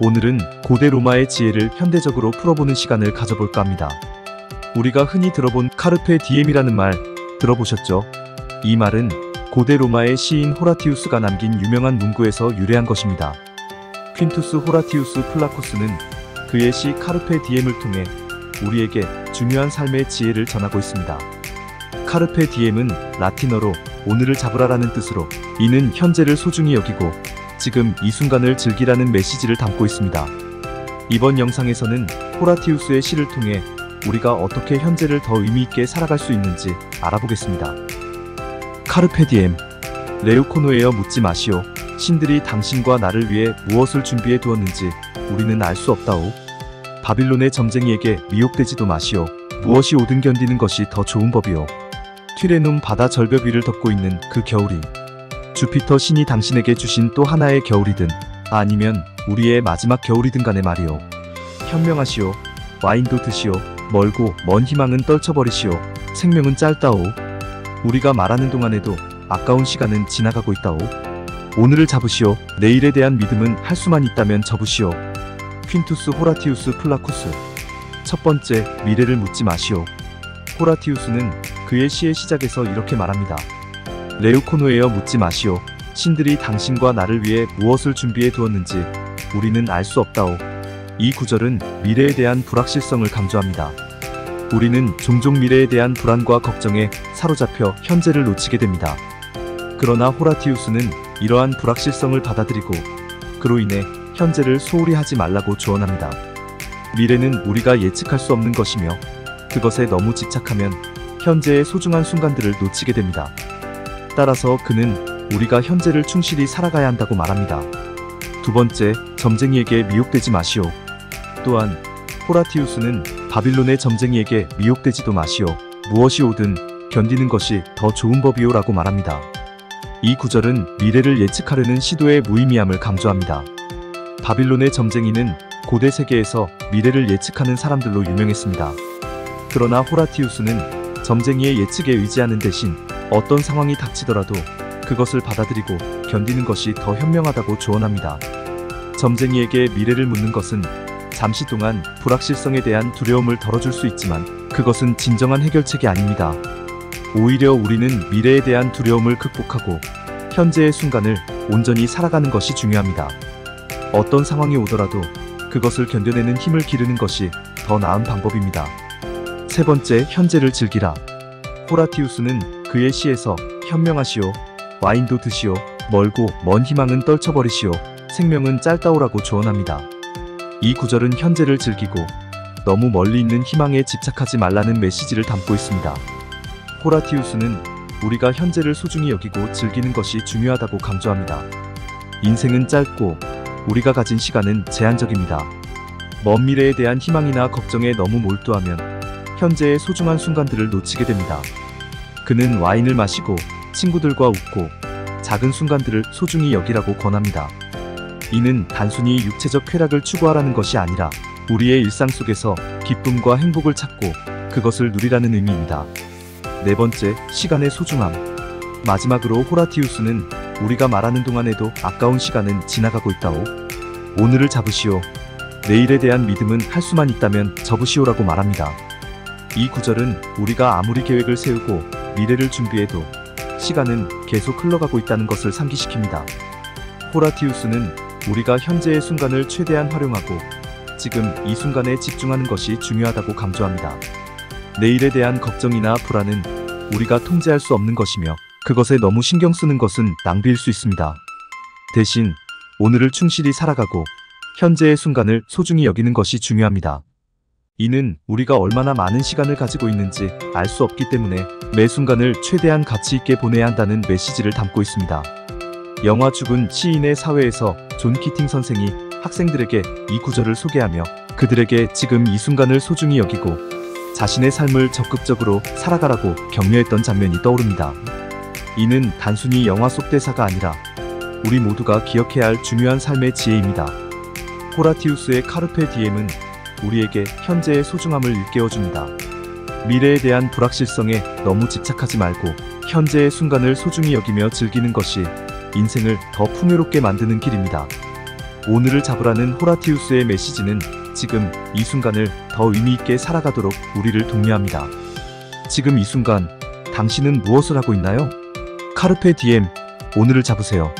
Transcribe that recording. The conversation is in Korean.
오늘은 고대 로마의 지혜를 현대적으로 풀어보는 시간을 가져볼까 합니다. 우리가 흔히 들어본 카르페 디엠이라는 말 들어보셨죠? 이 말은 고대 로마의 시인 호라티우스가 남긴 유명한 문구에서 유래한 것입니다. 퀸투스 호라티우스 플라쿠스는 그의 시 카르페 디엠을 통해 우리에게 중요한 삶의 지혜를 전하고 있습니다. 카르페 디엠은 라틴어로 오늘을 잡으라라는 뜻으로, 이는 현재를 소중히 여기고 지금 이 순간을 즐기라는 메시지를 담고 있습니다. 이번 영상에서는 호라티우스의 시를 통해 우리가 어떻게 현재를 더 의미있게 살아갈 수 있는지 알아보겠습니다. 카르페 디엠. 레우코노에어 묻지 마시오. 신들이 당신과 나를 위해 무엇을 준비해 두었는지 우리는 알 수 없다오. 바빌론의 점쟁이에게 미혹되지도 마시오. 무엇이 오든 견디는 것이 더 좋은 법이오. 튀레눔 바다 절벽 위를 덮고 있는 그 겨울이 주피터 신이 당신에게 주신 또 하나의 겨울이든 아니면 우리의 마지막 겨울이든 간에 말이오. 현명하시오. 와인도 드시오. 멀고 먼 희망은 떨쳐버리시오. 생명은 짧다오. 우리가 말하는 동안에도 아까운 시간은 지나가고 있다오. 오늘을 잡으시오. 내일에 대한 믿음은 할 수만 있다면 접으시오. 퀸투스 호라티우스 플라쿠스. 첫 번째, 미래를 묻지 마시오. 호라티우스는 그의 시의 시작에서 이렇게 말합니다. 레우코노에어 묻지 마시오. 신들이 당신과 나를 위해 무엇을 준비해 두었는지 우리는 알 수 없다오. 이 구절은 미래에 대한 불확실성을 강조합니다. 우리는 종종 미래에 대한 불안과 걱정에 사로잡혀 현재를 놓치게 됩니다. 그러나 호라티우스는 이러한 불확실성을 받아들이고 그로 인해 현재를 소홀히 하지 말라고 조언합니다. 미래는 우리가 예측할 수 없는 것이며 그것에 너무 집착하면 현재의 소중한 순간들을 놓치게 됩니다. 따라서 그는 우리가 현재를 충실히 살아가야 한다고 말합니다. 두 번째, 점쟁이에게 미혹되지 마시오. 또한 호라티우스는 바빌론의 점쟁이에게 미혹되지도 마시오. 무엇이 오든 견디는 것이 더 좋은 법이오 라고 말합니다. 이 구절은 미래를 예측하려는 시도의 무의미함을 강조합니다. 바빌론의 점쟁이는 고대 세계에서 미래를 예측하는 사람들로 유명했습니다. 그러나 호라티우스는 점쟁이의 예측에 의지하는 대신 어떤 상황이 닥치더라도 그것을 받아들이고 견디는 것이 더 현명하다고 조언합니다. 점쟁이에게 미래를 묻는 것은 잠시 동안 불확실성에 대한 두려움을 덜어줄 수 있지만 그것은 진정한 해결책이 아닙니다. 오히려 우리는 미래에 대한 두려움을 극복하고 현재의 순간을 온전히 살아가는 것이 중요합니다. 어떤 상황이 오더라도 그것을 견뎌내는 힘을 기르는 것이 더 나은 방법입니다. 세 번째, 현재를 즐기라. 호라티우스는 그의 시에서 현명하시오. 와인도 드시오. 멀고 먼 희망은 떨쳐버리시오. 생명은 짧다오라고 조언합니다. 이 구절은 현재를 즐기고 너무 멀리 있는 희망에 집착하지 말라는 메시지를 담고 있습니다. 호라티우스는 우리가 현재를 소중히 여기고 즐기는 것이 중요하다고 강조합니다. 인생은 짧고 우리가 가진 시간은 제한적입니다. 먼 미래에 대한 희망이나 걱정에 너무 몰두하면 현재의 소중한 순간들을 놓치게 됩니다. 그는 와인을 마시고 친구들과 웃고 작은 순간들을 소중히 여기라고 권합니다. 이는 단순히 육체적 쾌락을 추구하라는 것이 아니라 우리의 일상 속에서 기쁨과 행복을 찾고 그것을 누리라는 의미입니다. 네 번째, 시간의 소중함. 마지막으로 호라티우스는 우리가 말하는 동안에도 아까운 시간은 지나가고 있다오. 오늘을 잡으시오. 내일에 대한 믿음은 할 수만 있다면 접으시오라고 말합니다. 이 구절은 우리가 아무리 계획을 세우고 미래를 준비해도 시간은 계속 흘러가고 있다는 것을 상기시킵니다. 호라티우스는 우리가 현재의 순간을 최대한 활용하고 지금 이 순간에 집중하는 것이 중요하다고 강조합니다. 내일에 대한 걱정이나 불안은 우리가 통제할 수 없는 것이며 그것에 너무 신경 쓰는 것은 낭비일 수 있습니다. 대신 오늘을 충실히 살아가고 현재의 순간을 소중히 여기는 것이 중요합니다. 이는 우리가 얼마나 많은 시간을 가지고 있는지 알 수 없기 때문에 매 순간을 최대한 가치 있게 보내야 한다는 메시지를 담고 있습니다. 영화 죽은 시인의 사회에서 존 키팅 선생이 학생들에게 이 구절을 소개하며 그들에게 지금 이 순간을 소중히 여기고 자신의 삶을 적극적으로 살아가라고 격려했던 장면이 떠오릅니다. 이는 단순히 영화 속 대사가 아니라 우리 모두가 기억해야 할 중요한 삶의 지혜입니다. 호라티우스의 카르페 디엠은 우리에게 현재의 소중함을 일깨워줍니다. 미래에 대한 불확실성에 너무 집착하지 말고 현재의 순간을 소중히 여기며 즐기는 것이 인생을 더 풍요롭게 만드는 길입니다. 오늘을 잡으라는 호라티우스의 메시지는 지금 이 순간을 더 의미 있게 살아가도록 우리를 독려합니다. 지금 이 순간 당신은 무엇을 하고 있나요? 카르페 디엠, 오늘을 잡으세요.